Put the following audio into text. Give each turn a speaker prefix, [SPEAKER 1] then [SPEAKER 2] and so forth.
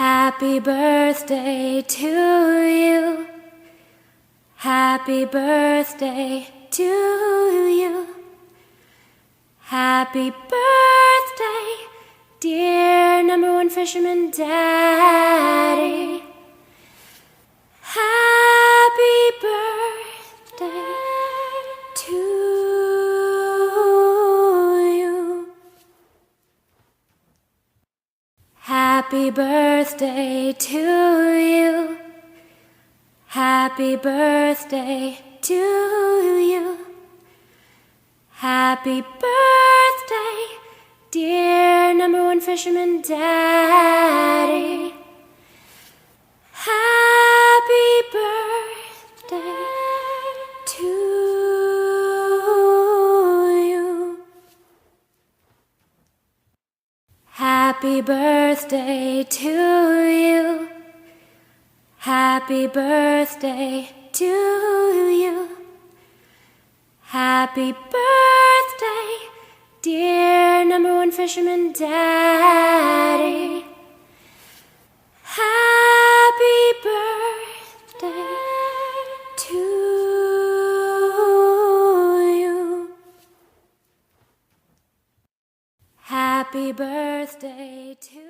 [SPEAKER 1] Happy birthday to you. Happy birthday to you. Happy birthday, dear #1 fisherman daddy. Happy birthday to you. Happy birthday to you. Happy birthday to you. Happy birthday, dear #1 fisherman daddy. Happy birthday to you. Happy birthday to you. Happy birthday to you. Happy birthday, dear #1 fisherman daddy. Happy birthday to you. Happy birthday to